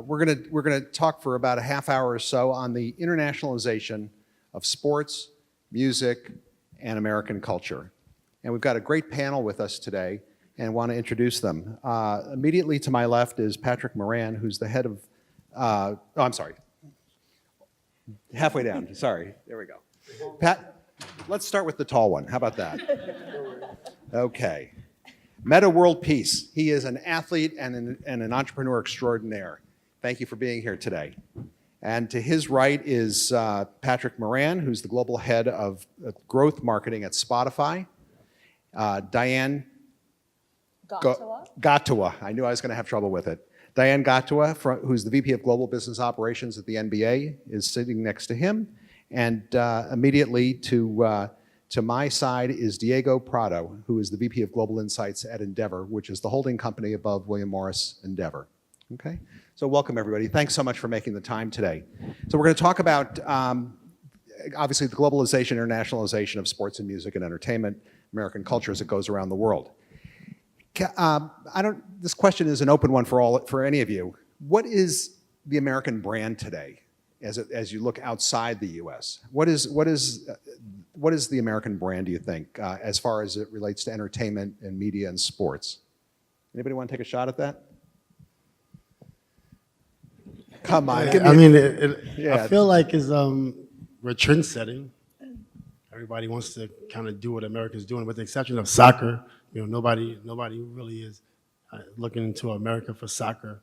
We're gonna talk for about a half hour or so on the internationalization of sports, music, and American culture. And we've got a great panel with us today and want to introduce them. Immediately to my left is Patrick Moran, who's the head of, I'm sorry, halfway down, sorry, there we go. Pat, let's start with the tall one, how about that? Okay. Meta World Peace. He is an athlete and an entrepreneur extraordinaire. Thank you for being here today. And to his right is Patrick Moran, who's the global head of growth marketing at Spotify. Diane Gatua. I knew I was going to have trouble with it. Diane Gatua, who's the VP of Global Business Operations at the NBA, is sitting next to him. And immediately to my side is Diego Prado, who is the VP of Global Insights at Endeavor, which is the holding company above William Morris Endeavor. Okay, so welcome everybody. Thanks so much for making the time today. So we're going to talk about obviously the globalization, internationalization of sports and music and entertainment, American culture as it goes around the world. This question is an open one for any of you. What is the American brand today as you look outside the U.S.? What is the American brand, do you think, as far as it relates to entertainment and media and sports? Anybody want to take a shot at that? Come on. I feel like we're trend setting. Everybody wants to kind of do what America's doing, with the exception of soccer. You know, nobody really is looking to America for soccer.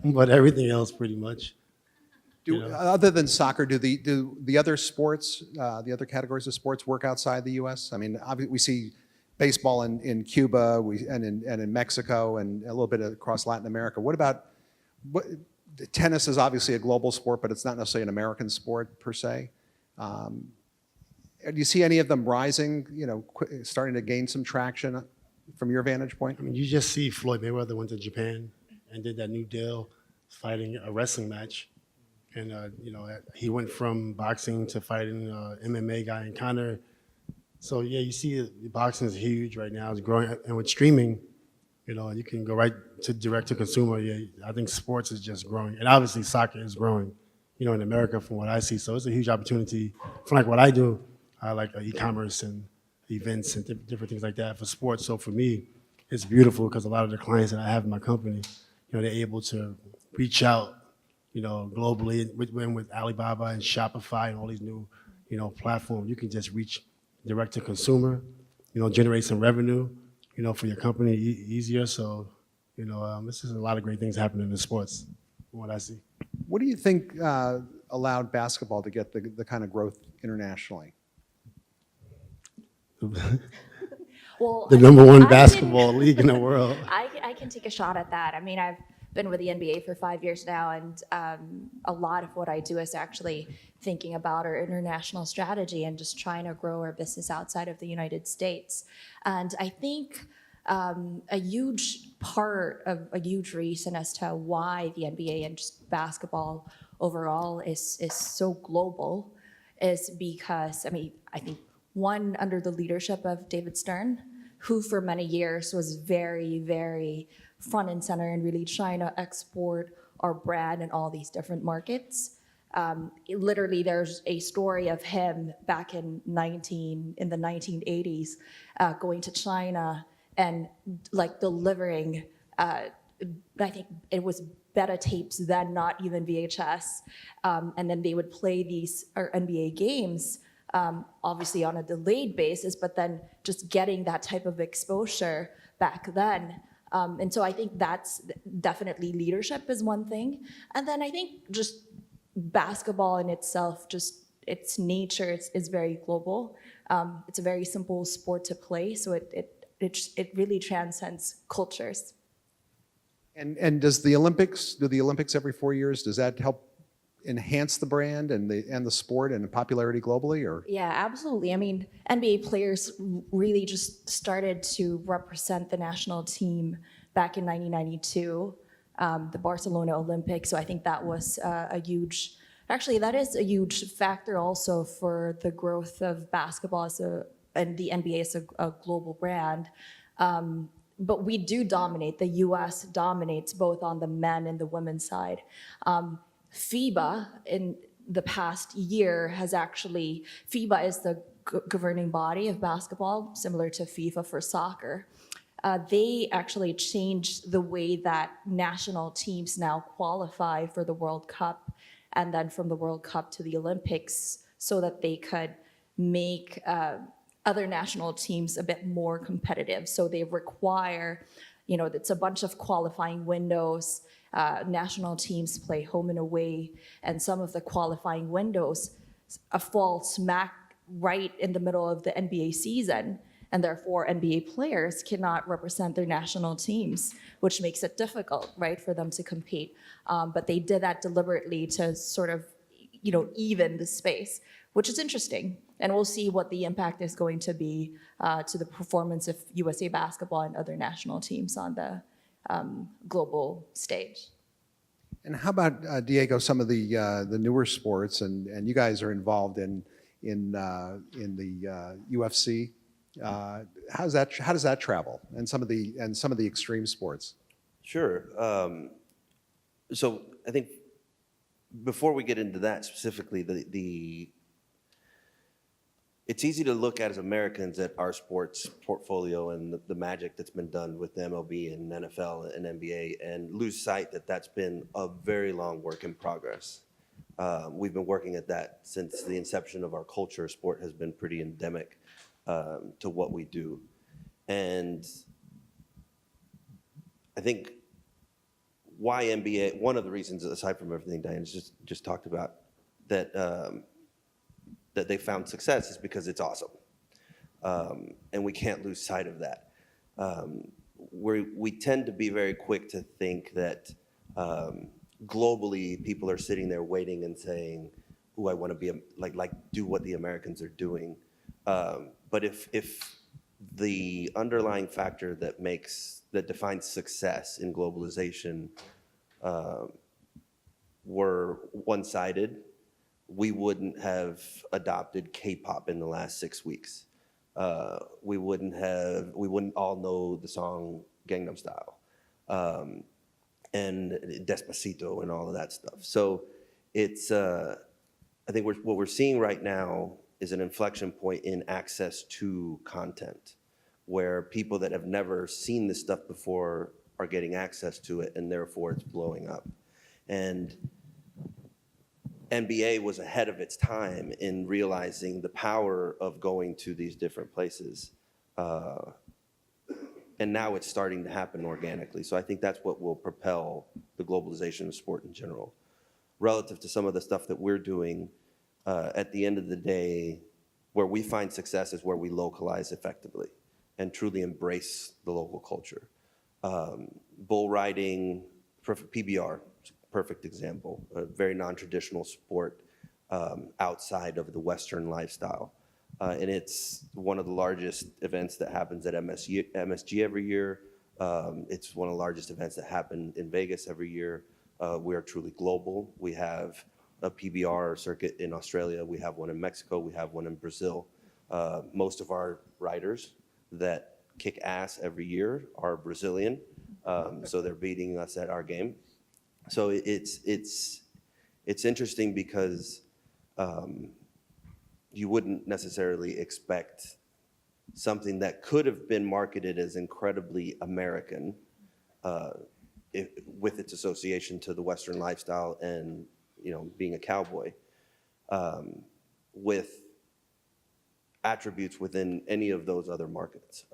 But everything else, pretty much. Other than soccer, do the other sports, the other categories of sports, work outside the U.S.? I mean, obviously we see baseball in Cuba, and in Mexico, and a little bit across Latin America. Tennis is obviously a global sport, but it's not necessarily an American sport per se. Do you see any of them rising? You know, starting to gain some traction from your vantage point? I mean, you just see Floyd Mayweather went to Japan and did that new deal, fighting a wrestling match. And, he went from boxing to fighting MMA guy in Conor. So, yeah, you see boxing is huge right now. It's growing. And with streaming, you can go right to direct to consumer. Yeah, I think sports is just growing. And obviously soccer is growing, in America from what I see. So it's a huge opportunity. For like what I do, I like e-commerce and events and different things like that for sports. So for me, it's beautiful because a lot of the clients that I have in my company, they're able to reach out globally with Alibaba and Shopify and all these new, platforms. You can just reach direct to consumer, generate some revenue, for your company easier. So, this is a lot of great things happening in sports from what I see. What do you think allowed basketball to get the kind of growth internationally? Well, the number one basketball league in the world. I can take a shot at that. I mean, I've been with the NBA for 5 years now, and a lot of what I do is actually thinking about our international strategy and just trying to grow our business outside of the United States. And I think a huge part of a huge reason as to why the NBA and just basketball overall is so global is because, I think one, under the leadership of David Stern, who for many years was very, very front and center and really trying to export our brand in all these different markets. Literally, there's a story of him back in the 1980s going to China and like delivering, I think it was beta tapes then, not even VHS. And then they would play these NBA games, obviously on a delayed basis, but then just getting that type of exposure back then. And so I think that's definitely leadership is one thing. And then I think just basketball in itself, just its nature is very global. It's a very simple sport to play, so it really transcends cultures. And do the Olympics every 4 years, does that help enhance the brand and the sport and the popularity globally, or? Yeah, absolutely. I mean, NBA players really just started to represent the national team back in 1992, the Barcelona Olympics. So I think that was that is a huge factor also for the growth of basketball and the NBA as a global brand. but we do dominate. The U.S. dominates both on the men and the women's side. FIBA in the past year has actually, FIBA is the governing body of basketball, similar to FIFA for soccer. They actually changed the way that national teams now qualify for the World Cup and then from the World Cup to the Olympics so that they could make other national teams a bit more competitive. So they require, it's a bunch of qualifying windows. National teams play home and away, and some of the qualifying windows fall smack right in the middle of the NBA season, and therefore NBA players cannot represent their national teams, which makes it difficult, right, for them to compete. But they did that deliberately to sort of, even the space, which is interesting. And we'll see what the impact is going to be to the performance of USA Basketball and other national teams on the global stage. And how about, Diego, some of the newer sports, and you guys are involved in the UFC. How does that travel, and some of the extreme sports? Sure. So I think before we get into that specifically, it's easy to look at as Americans at our sports portfolio and the magic that's been done with the MLB and NFL and NBA and lose sight that that's been a very long work in progress. We've been working at that since the inception of our culture. Sport has been pretty endemic to what we do. And I think why NBA, one of the reasons, aside from everything Diane just talked about, that they found success is because it's awesome. And we can't lose sight of that. We tend to be very quick to think that globally people are sitting there waiting and saying, "Ooh, I want to be like do what the Americans are doing." But if the underlying factor that defines success in globalization were one-sided, we wouldn't have adopted K-pop in the last 6 weeks. We wouldn't all know the song Gangnam Style and Despacito and all of that stuff. So it's, I think what we're seeing right now is an inflection point in access to content, where people that have never seen this stuff before are getting access to it, and therefore it's blowing up. And NBA was ahead of its time in realizing the power of going to these different places. And now it's starting to happen organically. So I think that's what will propel the globalization of sport in general. Relative to some of the stuff that we're doing, at the end of the day, where we find success is where we localize effectively and truly embrace the local culture. Bull riding, PBR, perfect example, a very non-traditional sport outside of the Western lifestyle. And it's one of the largest events that happens at MSG every year. It's one of the largest events that happen in Vegas every year. We are truly global. We have a PBR circuit in Australia. We have one in Mexico. We have one in Brazil. Most of our riders that kick ass every year are Brazilian. So they're beating us at our game. So it's interesting because you wouldn't necessarily expect something that could have been marketed as incredibly American with its association to the Western lifestyle and being a cowboy, with attributes within any of those other markets.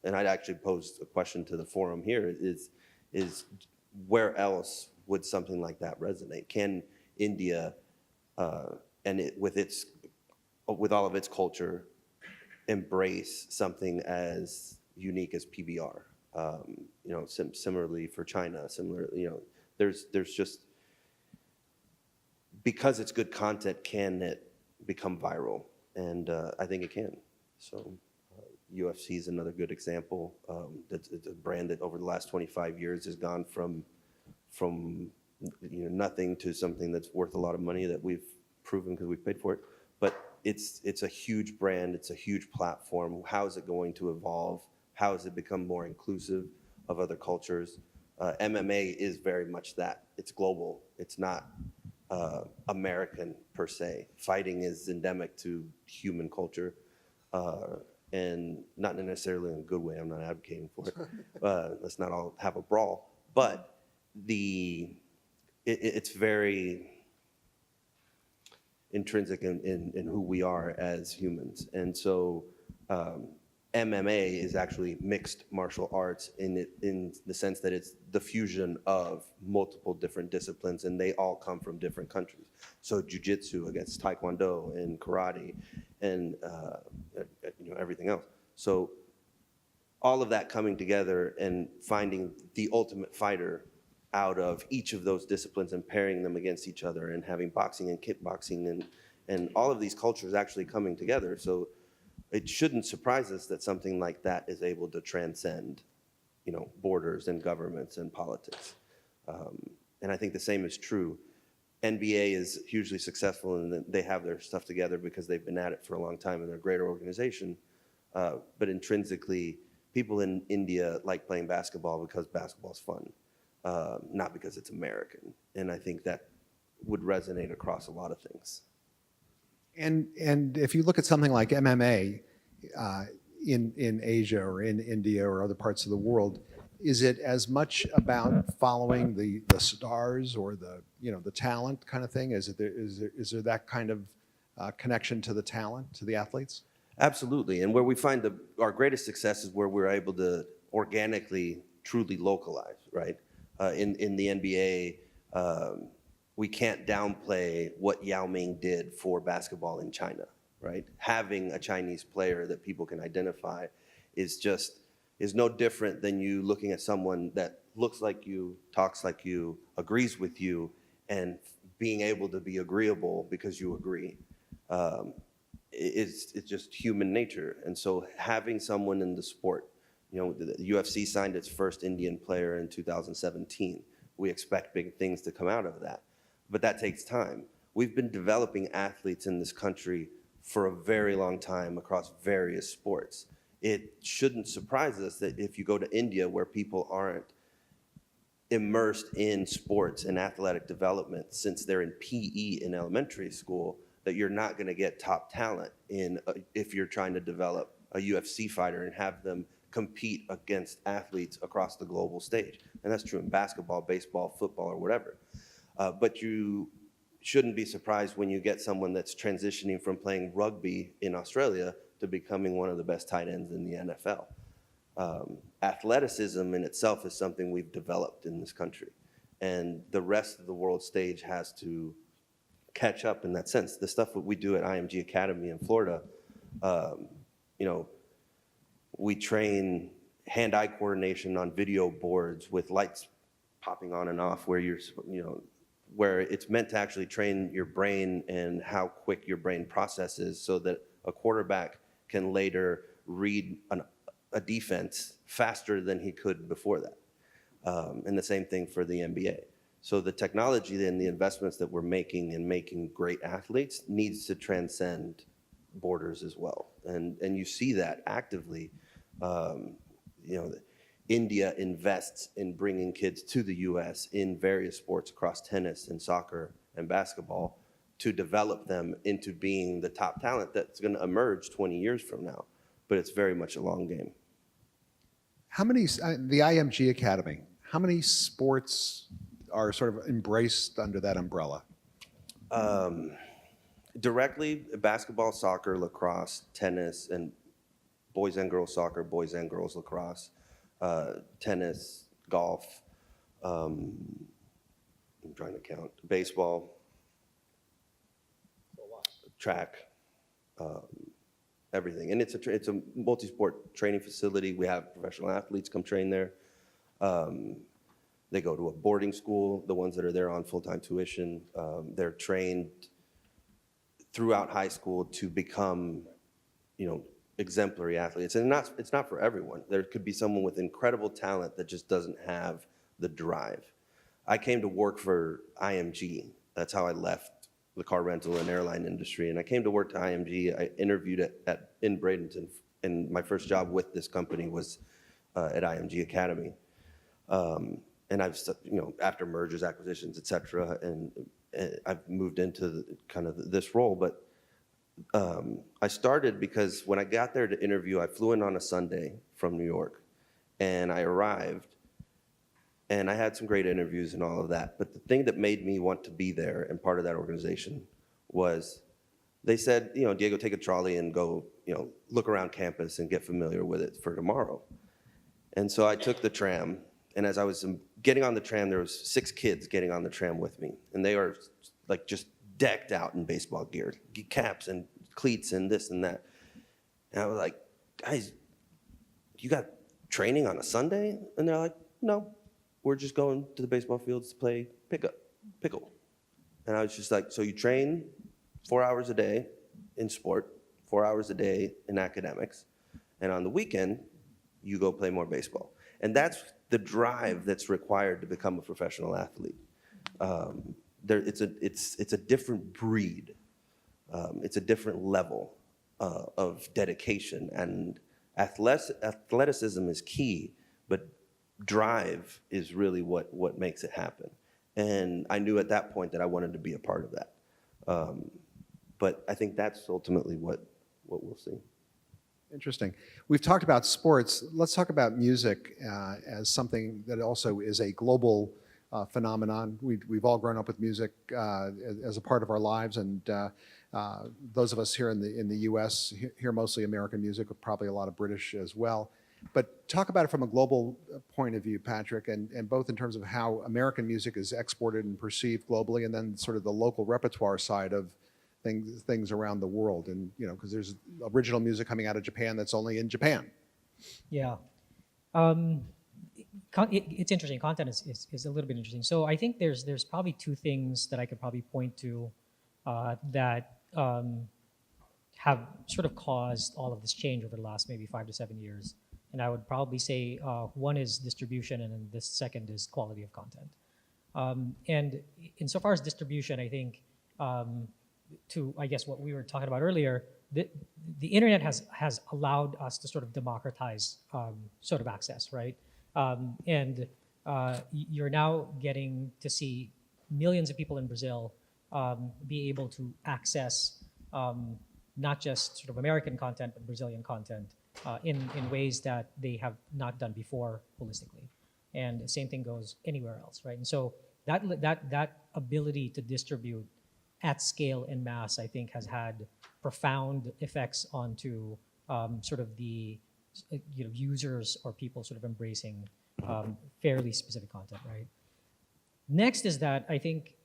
And I'd actually posed a question to the forum here: is where else would something like that resonate? Can India with all of its culture embrace something as unique as PBR? Similarly for China, there's just, because it's good content, can it become viral? And I think it can. So UFC is another good example. It's a brand that over the last 25 years has gone from nothing to something that's worth a lot of money that we've proven because we've paid for it. But it's a huge brand. It's a huge platform. How is it going to evolve? How has it become more inclusive of other cultures? MMA is very much that. It's global. It's not American per se. Fighting is endemic to human culture, and not necessarily in a good way. I'm not advocating for it. Let's not all have a brawl. But it's very intrinsic in who we are as humans. And so MMA is actually mixed martial arts in the sense that it's the fusion of multiple different disciplines, and they all come from different countries. So jiu-jitsu against taekwondo and karate and everything else. So all of that coming together and finding the ultimate fighter out of each of those disciplines and pairing them against each other and having boxing and kickboxing and all of these cultures actually coming together. So it shouldn't surprise us that something like that is able to transcend, borders and governments and politics. And I think the same is true. NBA is hugely successful and they have their stuff together because they've been at it for a long time and they're a greater organization. But intrinsically, people in India like playing basketball because basketball's fun, not because it's American. And I think that would resonate across a lot of things. And if you look at something like MMA in Asia or in India or other parts of the world, is it as much about following the stars or the talent kind of thing? Is there that kind of connection to the talent, to the athletes? Absolutely. And where we find our greatest success is where we're able to organically, truly localize, right? In the NBA, we can't downplay what Yao Ming did for basketball in China, right? Having a Chinese player that people can identify is no different than you looking at someone that looks like you, talks like you, agrees with you, and being able to be agreeable because you agree. It's just human nature. And so having someone in the sport, the UFC signed its first Indian player in 2017. We expect big things to come out of that. But that takes time. We've been developing athletes in this country for a very long time across various sports. It shouldn't surprise us that if you go to India where people aren't immersed in sports and athletic development since they're in PE in elementary school, that you're not going to get top talent if you're trying to develop a UFC fighter and have them compete against athletes across the global stage. And that's true in basketball, baseball, football, or whatever. But you shouldn't be surprised when you get someone that's transitioning from playing rugby in Australia to becoming one of the best tight ends in the NFL. Athleticism in itself is something we've developed in this country. And the rest of the world stage has to catch up in that sense. The stuff that we do at IMG Academy in Florida, we train hand-eye coordination on video boards with lights popping on and off where it's meant to actually train your brain and how quick your brain processes so that a quarterback can later read a defense faster than he could before that. And the same thing for the NBA. So the technology and the investments that we're making in making great athletes needs to transcend borders as well. And you see that actively. India invests in bringing kids to the U.S. in various sports across tennis and soccer and basketball to develop them into being the top talent that's going to emerge 20 years from now. But it's very much a long game. How many, the IMG Academy, how many sports are sort of embraced under that umbrella? Directly, basketball, soccer, lacrosse, tennis, and boys and girls soccer, boys and girls lacrosse, tennis, golf, I'm trying to count, baseball, track, everything. And it's a multi-sport training facility. We have professional athletes come train there. They go to a boarding school, the ones that are there on full-time tuition. They're trained throughout high school to become, exemplary athletes. And it's not for everyone. There could be someone with incredible talent that just doesn't have the drive. I came to work for IMG. That's how I left the car rental and airline industry. And I came to work to IMG. I interviewed in Bradenton and my first job with this company was at IMG Academy. And I've, after mergers, acquisitions, et cetera, and I've moved into kind of this role. But I started because when I got there to interview, I flew in on a Sunday from New York, and I arrived, and I had some great interviews and all of that. But the thing that made me want to be there and part of that organization was they said, Diego, take a trolley and go, look around campus and get familiar with it for tomorrow. And so I took the tram, and as I was getting on the tram, there was 6 kids getting on the tram with me, and they are like just decked out in baseball gear, caps and cleats and this and that. And I was like, guys, you got training on a Sunday? And they're like, no, we're just going to the baseball fields to play pickle. And I was just like, so you train 4 hours a day in sport, 4 hours a day in academics, and on the weekend, you go play more baseball. And that's the drive that's required to become a professional athlete. It's a different breed. It's a different level of dedication, and athleticism is key, but drive is really what makes it happen. And I knew at that point that I wanted to be a part of that. But I think that's ultimately what we'll see. Interesting. We've talked about sports. Let's talk about music as something that also is a global phenomenon. We've all grown up with music as a part of our lives, and those of us here in the U.S. hear mostly American music, with probably a lot of British as well. But talk about it from a global point of view, Patrick, and both in terms of how American music is exported and perceived globally, and then sort of the local repertoire side of things around the world. And because there's original music coming out of Japan that's only in Japan. Yeah. It's interesting. Content is a little bit interesting. So I think there's probably 2 things that I could probably point to that have sort of caused all of this change over the last maybe 5 to 7 years. And I would probably say one is distribution, and then the second is quality of content. And insofar as distribution, I think to, I guess, what we were talking about earlier, the internet has allowed us to sort of democratize sort of access, right? And you're now getting to see millions of people in Brazil be able to access not just sort of American content, but Brazilian content in ways that they have not done before holistically. And the same thing goes anywhere else, right? And so that ability to distribute at scale and mass, I think, has had profound effects onto sort of the users or people sort of embracing fairly specific content, right? Next is that I think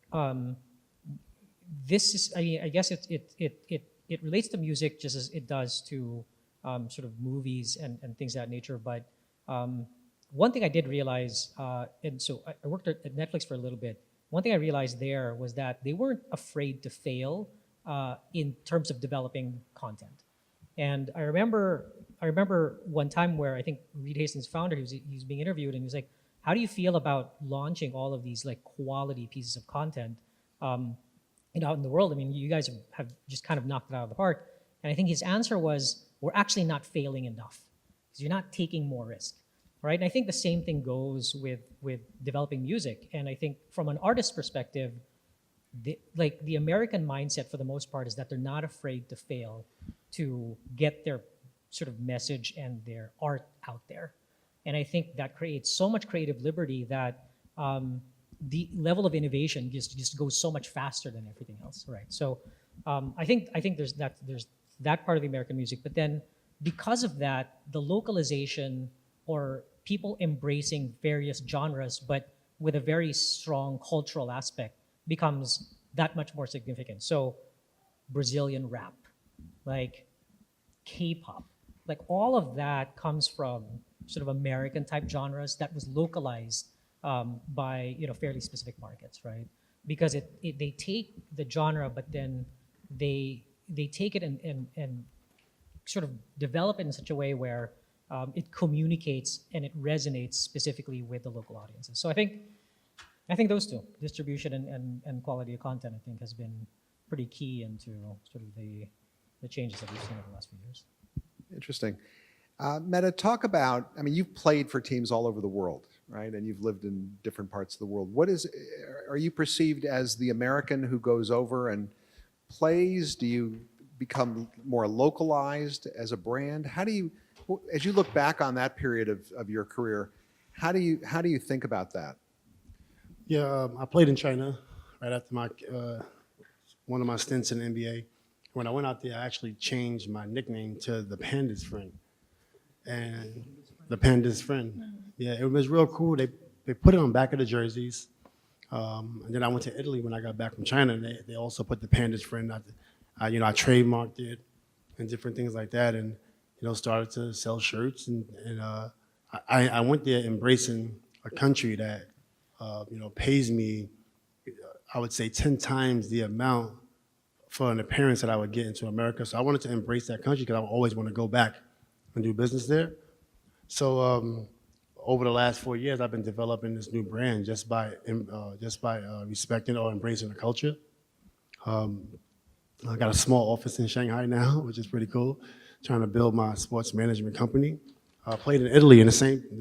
this is, I guess it relates to music just as it does to sort of movies and things of that nature. But one thing I did realize, and so I worked at Netflix for a little bit. One thing I realized there was that they weren't afraid to fail in terms of developing content. And I remember one time where I think Reed Hastings' founder, he was being interviewed, and he was like, "How do you feel about launching all of these like quality pieces of content out in the world? I mean, you guys have just kind of knocked it out of the park." And I think his answer was, "We're actually not failing enough because you're not taking more risk." Right? And I think the same thing goes with developing music. And I think from an artist's perspective, the American mindset for the most part is that they're not afraid to fail to get their sort of message and their art out there. And I think that creates so much creative liberty that the level of innovation just goes so much faster than everything else, right? So I think there's that part of the American music, but then because of that, the localization or people embracing various genres, but with a very strong cultural aspect, becomes that much more significant. So Brazilian rap, like K-pop, like all of that comes from sort of American type genres that was localized by fairly specific markets, right? Because they take the genre, but then they take it and sort of develop it in such a way where it communicates and it resonates specifically with the local audiences. So I think those 2, distribution and quality of content, I think has been pretty key into sort of the changes that we've seen over the last few years. Interesting. Meta, talk about, I mean, you've played for teams all over the world, right? And you've lived in different parts of the world. Are you perceived as the American who goes over and plays? Do you become more localized as a brand? How do you, as you look back on that period of your career, how do you think about that? Yeah, I played in China right after my one of my stints in the NBA. When I went out there, I actually changed my nickname to the Panda's Friend. And the Panda's Friend. Yeah, it was real cool. They put it on the back of the jerseys. And then I went to Italy when I got back from China. And they also put the Panda's Friend. I trademarked it and different things like that. And started to sell shirts. And I went there embracing a country that pays me, I would say 10 times the amount for an appearance that I would get into America. So I wanted to embrace that country because I always want to go back and do business there. So over the last 4 years, I've been developing this new brand just by respecting or embracing the culture. I got a small office in Shanghai now, which is pretty cool. Trying to build my sports management company. I played in Italy, and the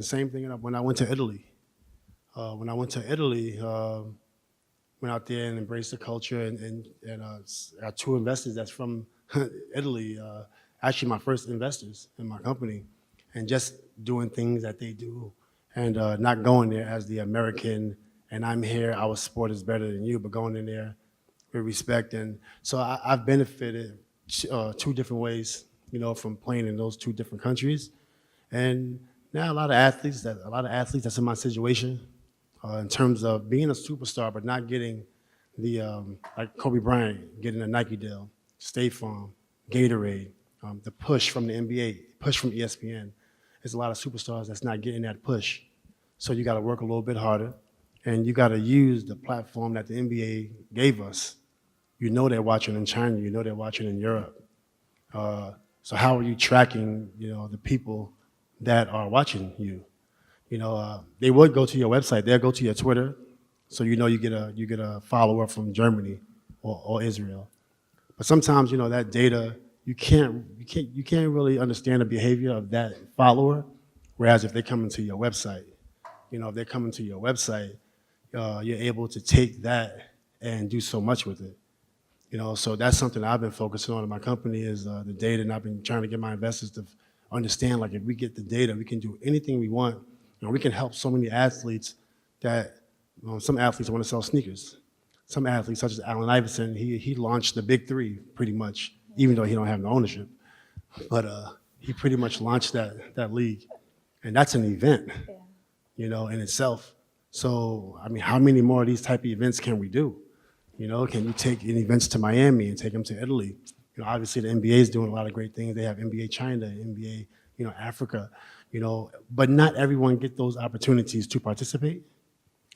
same thing when I went to Italy. When I went to Italy, went out there and embraced the culture, and I got two investors that's from Italy. Actually, my first investors in my company, and just doing things that they do, and not going there as the American. And I'm here. Our sport is better than you, but going in there with respect. And so I've benefited two different ways, from playing in those two different countries. And now a lot of athletes that's in my situation, in terms of being a superstar but not getting the like Kobe Bryant getting a Nike deal, State Farm, Gatorade, the push from the NBA, push from ESPN. There's a lot of superstars that's not getting that push. So you got to work a little bit harder, and you got to use the platform that the NBA gave us. They're watching in China. They're watching in Europe. So how are you tracking, the people that are watching you? They would go to your website. They'll go to your Twitter, so you get a follower from Germany or Israel. But sometimes that data you can't really understand the behavior of that follower. Whereas if they come into your website, if they're coming to your website, you're able to take that and do so much with it. So that's something I've been focusing on in my company is the data, and I've been trying to get my investors to understand, like, if we get the data, we can do anything we want. We can help so many athletes that some athletes want to sell sneakers. Some athletes, such as Allen Iverson, he launched the Big Three pretty much, even though he don't have no ownership. But he pretty much launched that league, and that's an event, in itself. So I mean, how many more of these type of events can we do? Can you take any events to Miami and take them to Italy? Obviously the NBA is doing a lot of great things. They have NBA China, NBA, Africa, but not everyone get those opportunities to participate.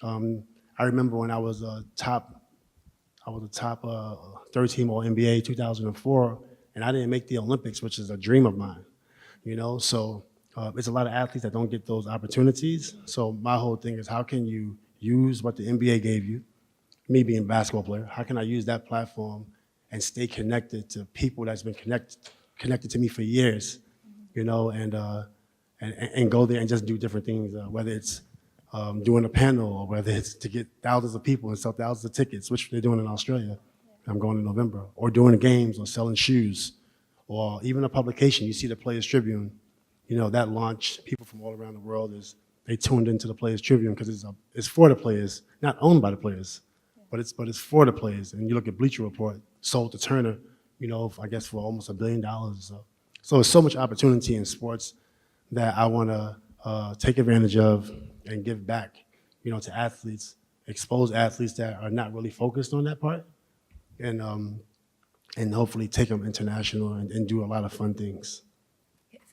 I remember when I was a top third team All NBA 2004, and I didn't make the Olympics, which is a dream of mine. So there's a lot of athletes that don't get those opportunities. So my whole thing is, how can you use what the NBA gave you? Me being a basketball player, how can I use that platform and stay connected to people that's been connected to me for years, and go there and just do different things, whether it's doing a panel or whether it's to get thousands of people and sell thousands of tickets, which they're doing in Australia. I'm going in November, or doing games or selling shoes, or even a publication. You see the Players Tribune, that launched. People from all around the world they tuned into the Players Tribune because it's for the players, not owned by the players. But it's for the players. And you look at Bleacher Report, sold to Turner, I guess for almost $1 billion or so. So there's so much opportunity in sports that I want to take advantage of and give back, to athletes, expose athletes that are not really focused on that part, and hopefully take them international and do a lot of fun things.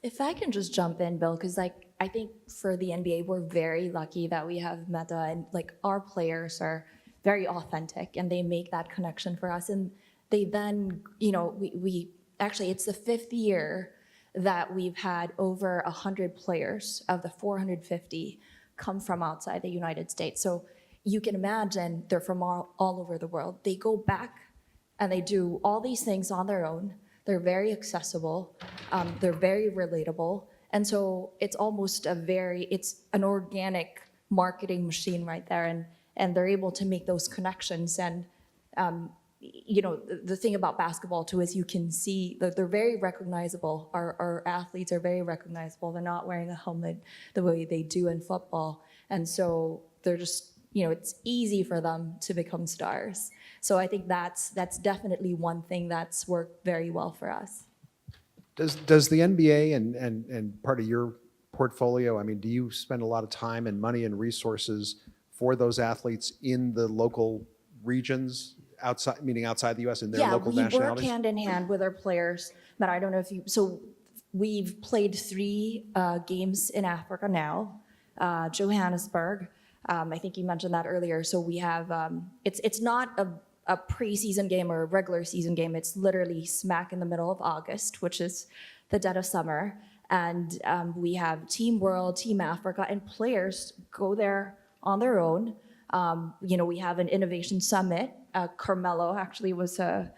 If I can just jump in, Bill, because I think for the NBA, we're very lucky that we have Meta, and our players are very authentic, and they make that connection for us. And they then, we actually, it's the 5th year that we've had over 100 players of the 450 come from outside the United States. So you can imagine they're from all over the world. They go back and they do all these things on their own. They're very accessible. They're very relatable. And so it's almost it's an organic marketing machine right there. And they're able to make those connections. And, the thing about basketball too is you can see that they're very recognizable. Our athletes are very recognizable. They're not wearing a helmet the way they do in football. And so they're just, it's easy for them to become stars. So I think that's definitely one thing that's worked very well for us. Does the NBA and part of your portfolio, I mean, do you spend a lot of time and money and resources for those athletes in the local regions, meaning outside the U.S., in their local Yeah, we work nationalities? hand in hand with our players. But I don't know if so we've played 3 games in Africa now, Johannesburg. I think you mentioned that earlier. So we have, it's not a preseason game or a regular season game. It's literally smack in the middle of August, which is the dead of summer. And we have Team World, Team Africa, and players go there on their own. We have an innovation summit. Carmelo actually was a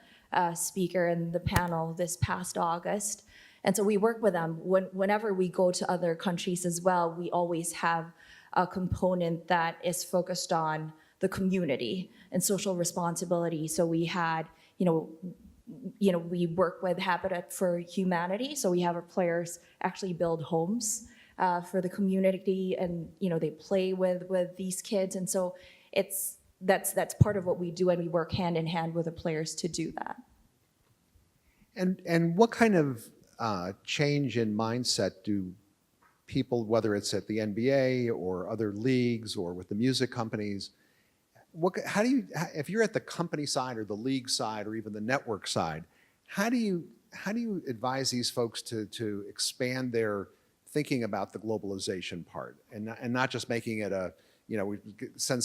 speaker in the panel this past August. And so we work with them. Whenever we go to other countries as well, we always have a component that is focused on the community and social responsibility. So we had, we work with Habitat for Humanity. So we have our players actually build homes for the community, and they play with these kids. And so that's part of what we do, and we work hand in hand with the players to do that. And what kind of change in mindset do people, whether it's at the NBA or other leagues or with the music companies, how do you, if you're at the company side or the league side or even the network side, how do you advise these folks to expand their thinking about the globalization part and not just making it we send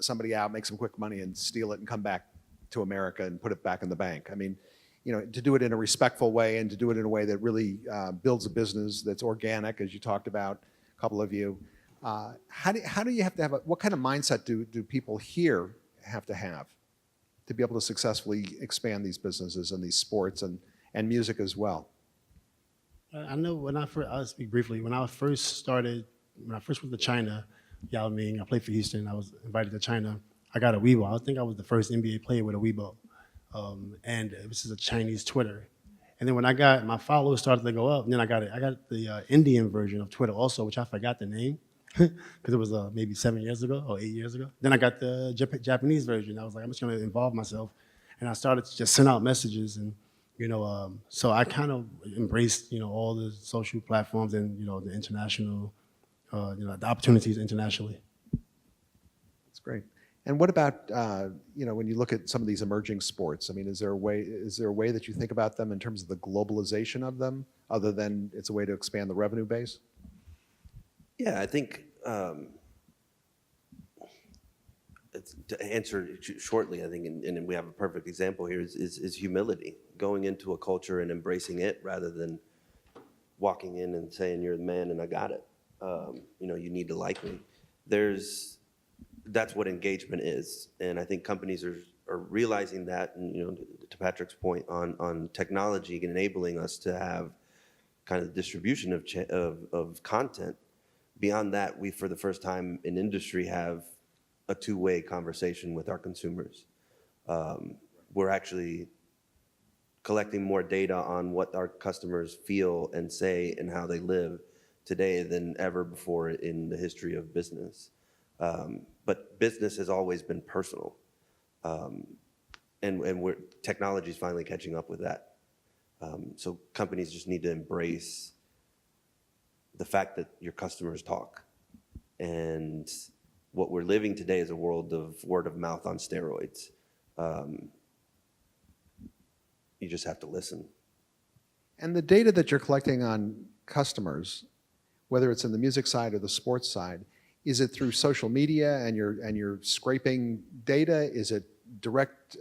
somebody out, make some quick money and steal it and come back to America and put it back in the bank? I mean, to do it in a respectful way and to do it in a way that really builds a business that's organic, as you talked about, a couple of you. How do you have to have what kind of mindset do people here have to be able to successfully expand these businesses and these sports and music as well? I know I'll speak briefly. When I first went to China, Yao Ming, I played for Houston. I was invited to China. I got a Weibo. I think I was the first NBA player with a Weibo. And it was just a Chinese Twitter. And then when my followers started to go up, and then I got the Indian version of Twitter also, which I forgot the name because it was maybe 7 years ago or 8 years ago. Then I got the Japanese version. I was like, I'm just going to involve myself, and I started to just send out messages, and so I kind of embraced all the social platforms and the international, the opportunities internationally. That's great. And what about when you look at some of these emerging sports? I mean, is there a way that you think about them in terms of the globalization of them, other than it's a way to expand the revenue base? Yeah, I think to answer shortly, I think, and we have a perfect example here is humility, going into a culture and embracing it rather than walking in and saying you're the man and I got it. You need to like me. That's what engagement is, and I think companies are realizing that. And to Patrick's point on technology enabling us to have kind of distribution of content. Beyond that, we for the first time in industry have a two-way conversation with our consumers. We're actually collecting more data on what our customers feel and say and how they live today than ever before in the history of business. But business has always been personal, and technology is finally catching up with that. So companies just need to embrace the fact that your customers talk, and what we're living today is a world of word of mouth on steroids. You just have to listen. And the data that you're collecting on customers, whether it's in the music side or the sports side, is it through social media and you're scraping data? Is it direct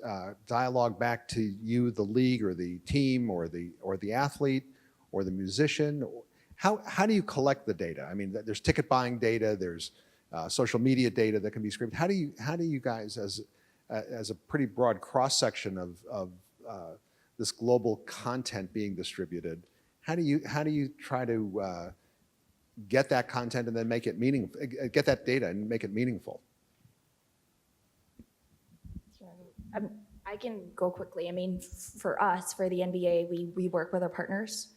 dialogue back to you, the league or the team or the athlete or the musician? How do you collect the data? I mean, there's ticket buying data, there's social media data that can be scraped. How do you guys, as a pretty broad cross section of this global content being distributed, how do you try to get that content and then make it meaningful, get that data and make it meaningful? I can go quickly. I mean, for us, for the NBA, we work with our partners.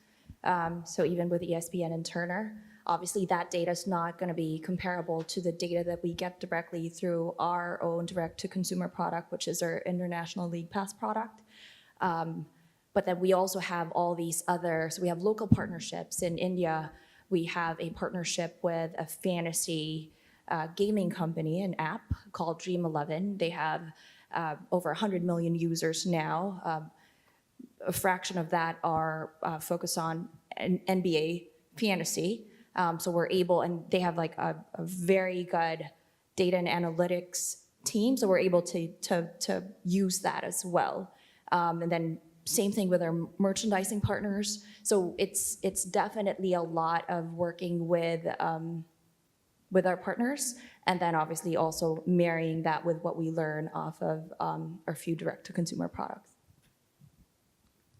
So even with ESPN and Turner, obviously that data is not going to be comparable to the data that we get directly through our own direct-to-consumer product, which is our International League Pass product. But then we also have all these other, so we have local partnerships. In India, we have a partnership with a fantasy gaming company, an app called Dream 11. They have over 100 million users now. A fraction of that are focused on NBA fantasy. So we're able, and they have like a very good data and analytics team, so we're able to use that as well. And then same thing with our merchandising partners. So it's definitely a lot of working with our partners, and then obviously also marrying that with what we learn off of our few direct-to-consumer products.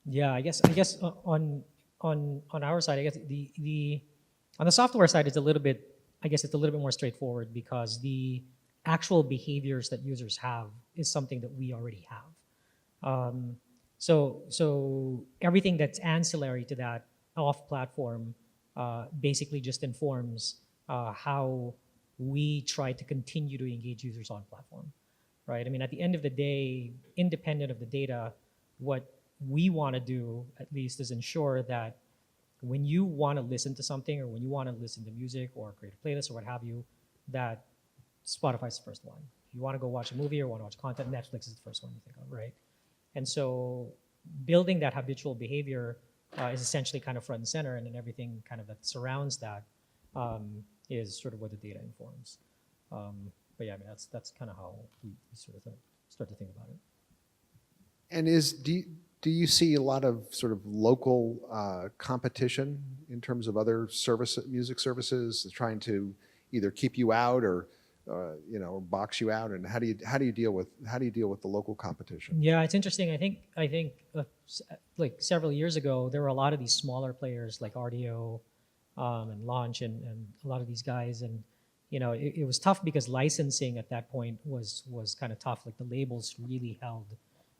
Yeah, I guess on our side, I guess the on the software side, it's a little bit more straightforward because the actual behaviors that users have is something that we already have. So everything that's ancillary to that off-platform basically just informs how we try to continue to engage users on platform, right? I mean, at the end of the day, independent of the data, what we want to do at least is ensure that when you want to listen to something or when you want to listen to music or create a playlist or what have you, that Spotify's the first one. If you want to go watch a movie or want to watch content, Netflix is the first one you think of, right? And so building that habitual behavior is essentially kind of front and center, and then everything kind of that surrounds that is sort of what the data informs. But yeah, I mean, that's kind of how we sort of start to think about it. And do you see a lot of sort of local competition in terms of other music services trying to either keep you out or or box you out? And how do you deal with the local competition? Yeah, it's interesting. I think like several years ago, there were a lot of these smaller players like RDO and Launch and a lot of these guys, and it was tough because licensing at that point was kind of tough. Like the labels really held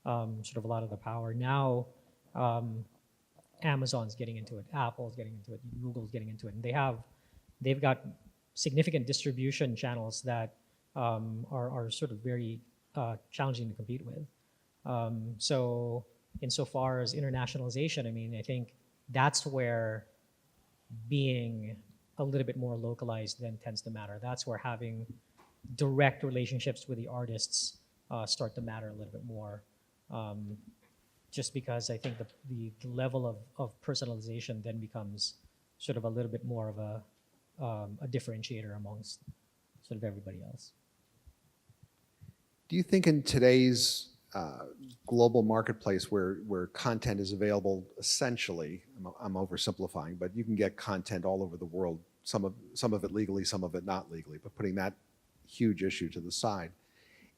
sort of a lot of the power. Now Amazon's getting into it, Apple's getting into it, Google's getting into it, and they've got significant distribution channels that are sort of very challenging to compete with. So insofar as internationalization, I mean, I think that's where being a little bit more localized then tends to matter. That's where having direct relationships with the artists start to matter a little bit more. Just because I think the level of personalization then becomes sort of a little bit more of a differentiator amongst sort of everybody else. Do you think in today's global marketplace where content is available essentially, I'm oversimplifying, but you can get content all over the world, some of it legally, some of it not legally, but putting that huge issue to the side,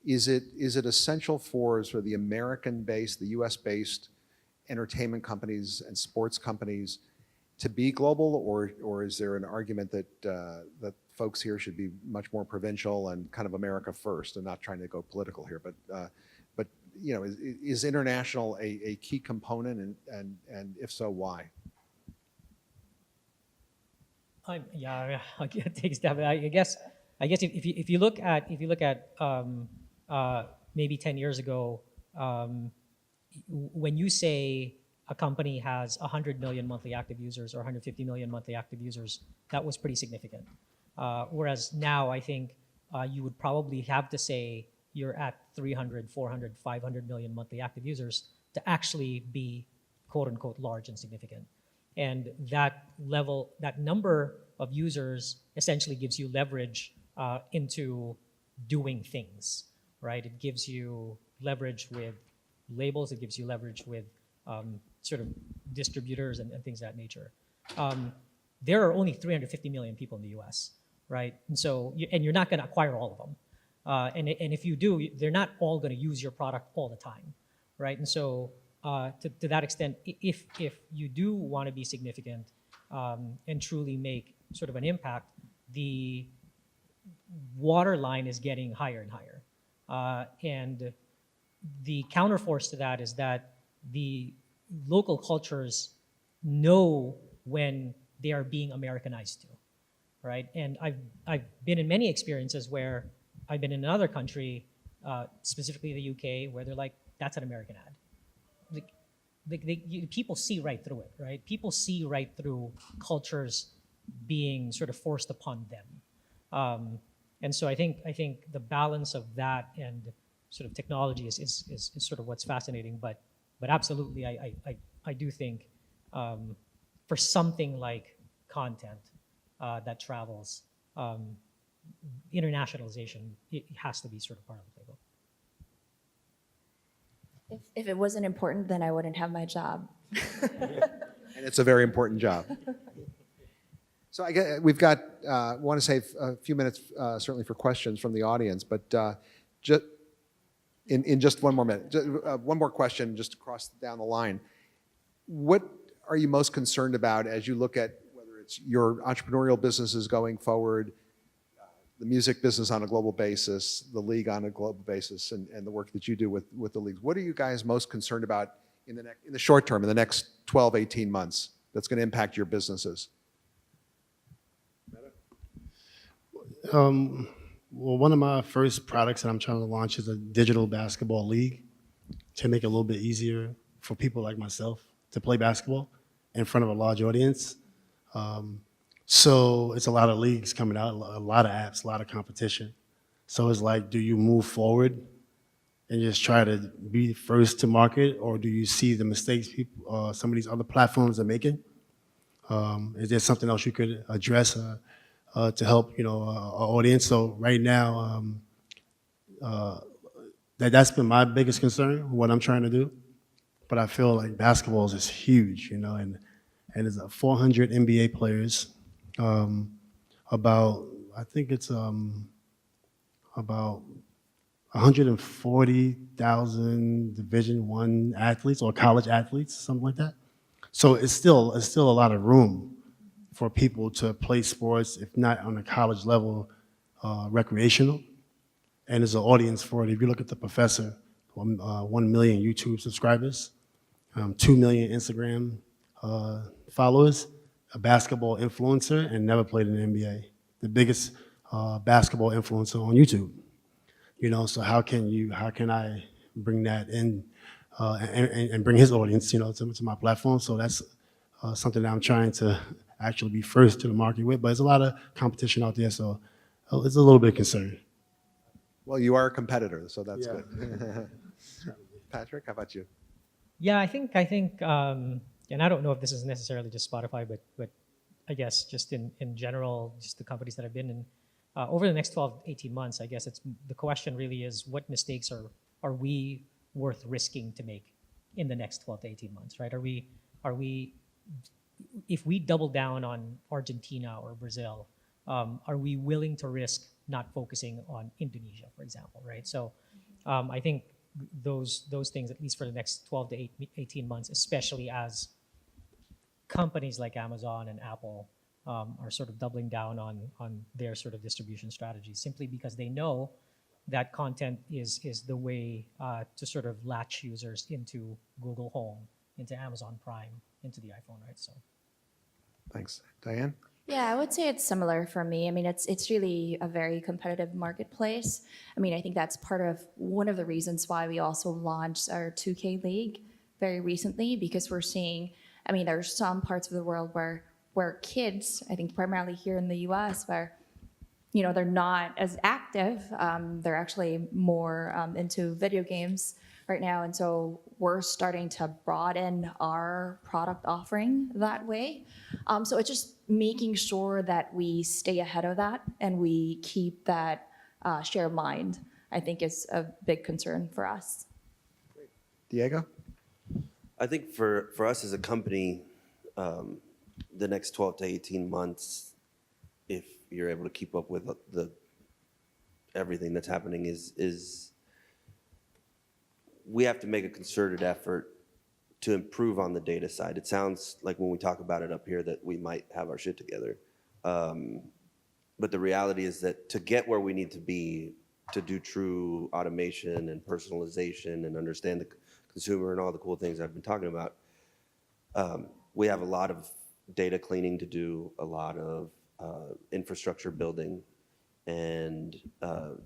is it essential for sort of the American-based, the US-based entertainment companies and sports companies to be global, or is there an argument that folks here should be much more provincial and kind of America first, and not trying to go political here, but is international a key component, and if so, why? Yeah, I'll take a stab at it. I guess if you look at maybe 10 years ago, when you say a company has 100 million monthly active users or 150 million monthly active users, that was pretty significant. Whereas now I think you would probably have to say you're at 300, 400, 500 million monthly active users to actually be quote unquote large and significant. And that number of users essentially gives you leverage into doing things, right? It gives you leverage with labels, it gives you leverage with sort of distributors and things of that nature. There are only 350 million people in the US, right? And so, you're not gonna acquire all of them. And if you do, they're not all gonna use your product all the time, right? And so to that extent, if you do want to be significant and truly make sort of an impact, the waterline is getting higher and higher. And the counterforce to that is that the local cultures know when they are being Americanized too, right? And I've been in many experiences where I've been in another country, specifically the UK, where they're like, that's an American ad. People see right through it, right? People see right through cultures being sort of forced upon them. And so I think the balance of that and sort of technology is sort of what's fascinating. But absolutely, I do think for something like content that travels, internationalization, it has to be sort of part of the playbook. If it wasn't important, then I wouldn't have my job. And it's a very important job. So I guess we've got, want to save a few minutes certainly for questions from the audience, but just in just one more minute, one more question just across down the line. What are you most concerned about as you look at whether it's your entrepreneurial businesses going forward, the music business on a global basis, the league on a global basis, and the work that you do with the leagues? What are you guys most concerned about in the short term, in the next 12, 18 months, that's going to impact your businesses? Well, one of my first products that I'm trying to launch is a digital basketball league to make it a little bit easier for people like myself to play basketball in front of a large audience. So it's a lot of leagues coming out, a lot of apps, a lot of competition. So it's like, do you move forward and just try to be first to market, or do you see the mistakes people, some of these other platforms are making? Is there something else you could address to help, our audience? So right now, that's been my biggest concern, what I'm trying to do. But I feel like basketball is just huge, and there's 400 NBA players, I think it's about 140,000 Division I athletes or college athletes, something like that. So it's still a lot of room for people to play sports, if not on a college level, recreational. And there's an audience for it. If you look at The Professor, 1 million YouTube subscribers, 2 million Instagram followers, a basketball influencer, and never played in the NBA. The biggest basketball influencer on YouTube. So how can I bring that in and bring his audience, to my platform? So that's something that I'm trying to actually be first to the market with. But there's a lot of competition out there, so it's a little bit concerning. Well, you are a competitor, so that's Yeah. good. Patrick, how about you? Yeah, I think, and I don't know if this is necessarily just Spotify, but I guess just in general, just the companies that I've been in, over the next 12, 18 months, I guess the question really is, what mistakes are we worth risking to make in the next 12 to 18 months, right? Are we, if we double down on Argentina or Brazil, are we willing to risk not focusing on Indonesia, for example, right? So I think those things, at least for the next 12 to 18 months, especially as companies like Amazon and Apple are sort of doubling down on their sort of distribution strategies, simply because they know that content is the way to sort of latch users into Google Home, into Amazon Prime, into the iPhone, right? So, Thanks. Diane? Yeah, I would say it's similar for me. I mean, it's really a very competitive marketplace. I mean, I think that's one of the reasons why we also launched our 2K League very recently, because we're seeing, I mean, there's some parts of the world where kids, I think primarily here in the US, where, they're not as active. They're actually more into video games right now. And so we're starting to broaden our product offering that way. So it's just making sure that we stay ahead of that and we keep that share of mind, I think is a big concern for us. Diego? I think for us as a company, the next 12 to 18 months, if you're able to keep up with everything that's happening, is we have to make a concerted effort to improve on the data side. It sounds like when we talk about it up here that we might have our shit together. But the reality is that to get where we need to be, to do true automation and personalization and understand the consumer and all the cool things I've been talking about, we have a lot of data cleaning to do, a lot of infrastructure building, and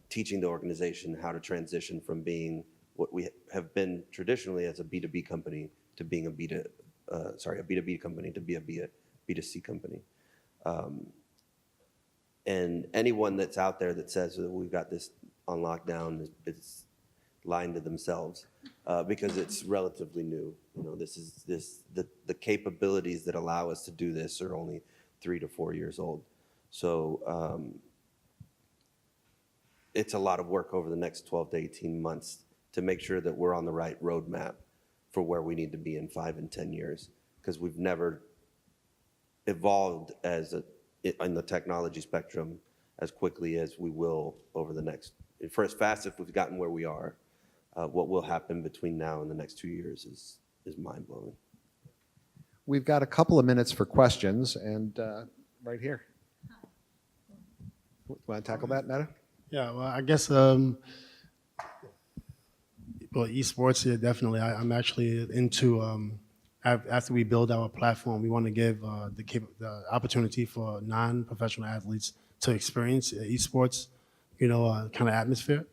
teaching the organization how to transition from being what we have been traditionally as a B2B company to being a B2B company to be a B2C company. And anyone that's out there that says that we've got this on lockdown is lying to themselves, because it's relatively new. You know, the capabilities that allow us to do this are only 3 to 4 years old. So it's a lot of work over the next 12 to 18 months to make sure that we're on the right roadmap for where we need to be in 5 and 10 years, because we've never evolved in the technology spectrum as quickly as we will over the next, for as fast as we've gotten where we are. What will happen between now and the next 2 years is mind-blowing. We've got a couple of minutes for questions, and right here. Want to tackle that, Netta? Yeah, well, I guess, esports, yeah, definitely. I'm actually into, after we build our platform, we want to give the opportunity for non-professional athletes to experience esports, kind of atmosphere.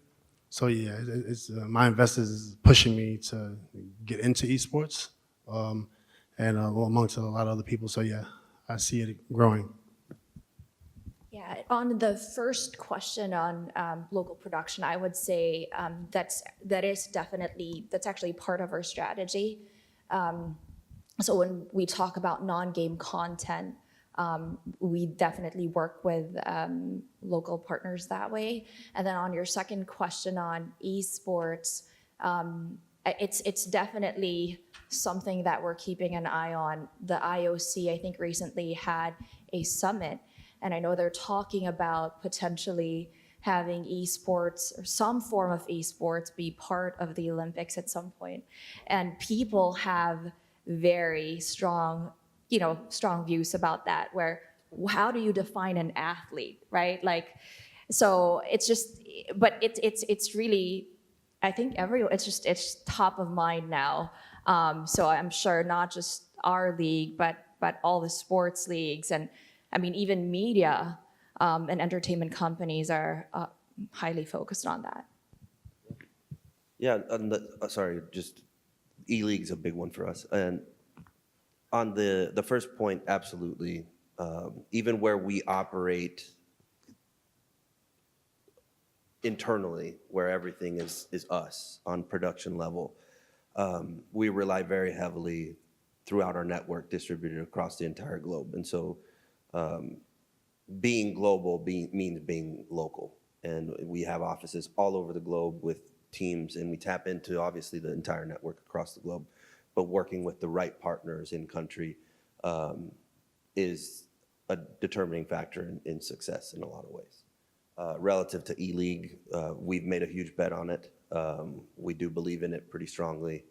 So yeah, it's my investors is pushing me to get into esports, and amongst a lot of other people. So yeah, I see it growing. Yeah, on the first question on local production, I would say that's actually part of our strategy. So when we talk about non-game content, we definitely work with local partners that way. And then on your second question on esports, it's definitely something that we're keeping an eye on. The IOC, I think, recently had a summit, and I know they're talking about potentially having esports or some form of esports be part of the Olympics at some point. And people have very strong views about that, where how do you define an athlete, right? Like, so it's just, but it's really, I think it's top of mind now. So I'm sure not just our league, but all the sports leagues, and I mean, even media and entertainment companies are highly focused on that. Yeah, just E-League's a big one for us. And on the first point, absolutely. Even where we operate internally, where everything is us on production level, we rely very heavily throughout our network distributed across the entire globe. And so being global means being local. And we have offices all over the globe with teams, and we tap into obviously the entire network across the globe. But working with the right partners in country is a determining factor in success in a lot of ways. Relative to E-League, we've made a huge bet on it. We do believe in it pretty strongly.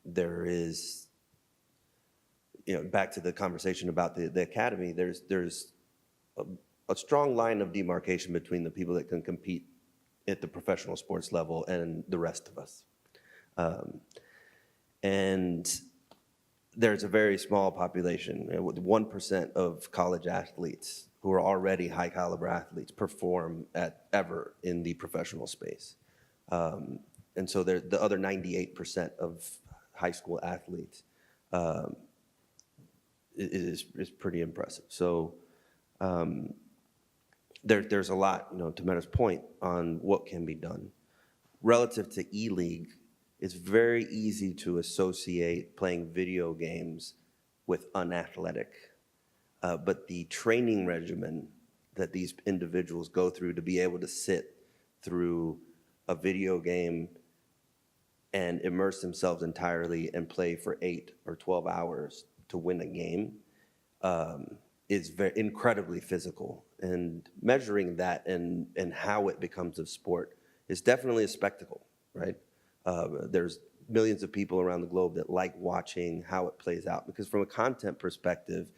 There is, back to the conversation about the academy, there's a strong line of demarcation between the people that can compete at the professional sports level and the rest of us. And there's a very small population, 1% of college athletes who are already high caliber athletes perform ever in the professional space. And so the other 98% of high school athletes is pretty impressive. So there's a lot, to Meta's point, on what can be done. Relative to E-League, it's very easy to associate playing video games with unathletic. But the training regimen that these individuals go through to be able to sit through a video game and immerse themselves entirely and play for 8 or 12 hours to win a game is incredibly physical. And measuring that and how it becomes a sport is definitely a spectacle, right? There's millions of people around the globe that like watching how it plays out. Because from a content perspective,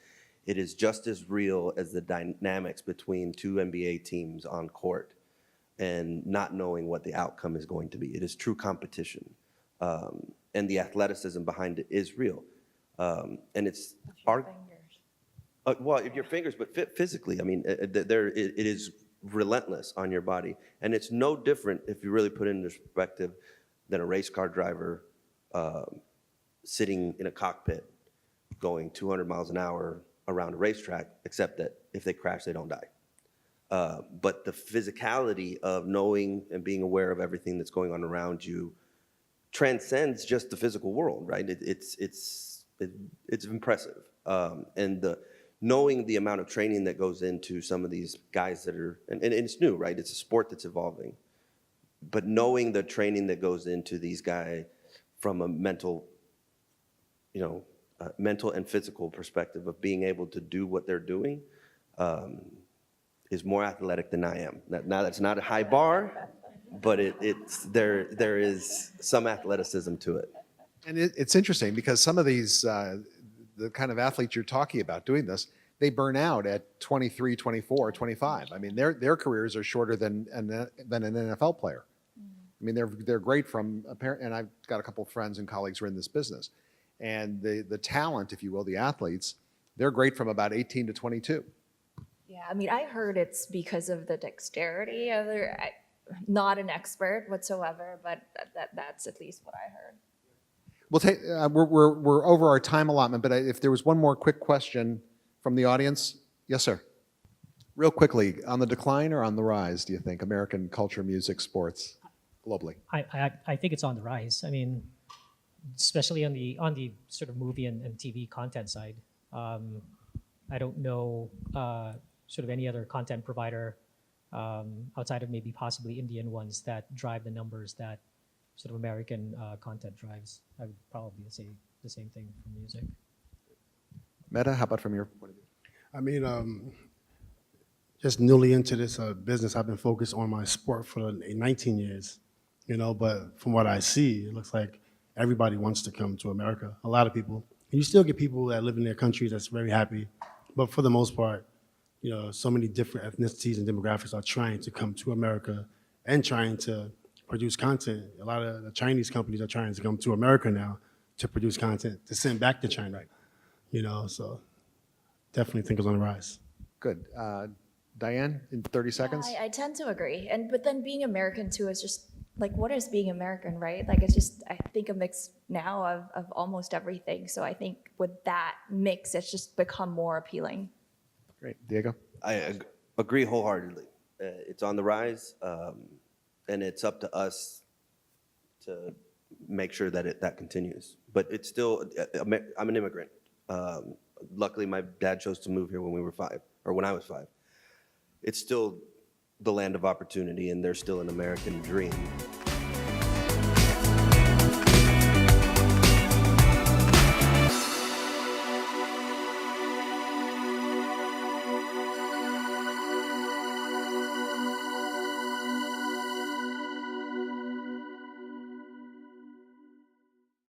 it is just as real as the dynamics between two NBA teams on court and not knowing what the outcome is going to be. It is true competition. And the athleticism behind it is real. And it's well, your fingers, but physically, I mean, it is relentless on your body. And it's no different, if you really put it into perspective, than a race car driver sitting in a cockpit going 200 miles an hour around a racetrack, except that if they crash, they don't die. But the physicality of knowing and being aware of everything that's going on around you transcends just the physical world, right? It's impressive. And knowing the amount of training that goes into some of these guys that are, and it's new, right? It's a sport that's evolving. But knowing the training that goes into these guys from a mental and physical perspective of being able to do what they're doing is more athletic than I am. Now that's not a high bar, but there is some athleticism to it. And it's interesting because some of these, the kind of athletes you're talking about doing this, they burn out at 23, 24, 25. I mean, their careers are shorter than an NFL player. I mean, they're great from a parent, and I've got a couple of friends and colleagues who are in this business. And the talent, if you will, the athletes, they're great from about 18 to 22. Yeah, I mean, I heard it's because of the dexterity of their, not an expert whatsoever, but that's at least what I heard. We'll take, we're over our time allotment, but if there was one more quick question from the audience. Yes, sir. Real quickly, on the decline or on the rise, do you think, American culture, music, sports, globally? I think it's on the rise. I mean, especially on the sort of movie and TV content side. I don't know sort of any other content provider outside of maybe possibly Indian ones that drive the numbers that sort of American content drives. I would probably say the same thing for music. Meta, how about from your point of view? I mean, just newly into this business, I've been focused on my sport for 19 years, but from what I see, it looks like everybody wants to come to America, a lot of people. And you still get people that live in their countries that's very happy, but for the most part, so many different ethnicities and demographics are trying to come to America and trying to produce content. A lot of the Chinese companies are trying to come to America now to produce content to send back to China. Right. So definitely think it's on the rise. Good. Diane, in 30 seconds? I tend to agree. But then being American too is just like, what is being American, right? Like, it's just, I think, a mix now of almost everything. So I think with that mix, it's just become more appealing. Great. Diego? I agree wholeheartedly. It's on the rise, and it's up to us to make sure that that continues. But it's still, I'm an immigrant. Luckily, my dad chose to move here when we were 5, or when I was 5. It's still the land of opportunity, and there's still an American dream.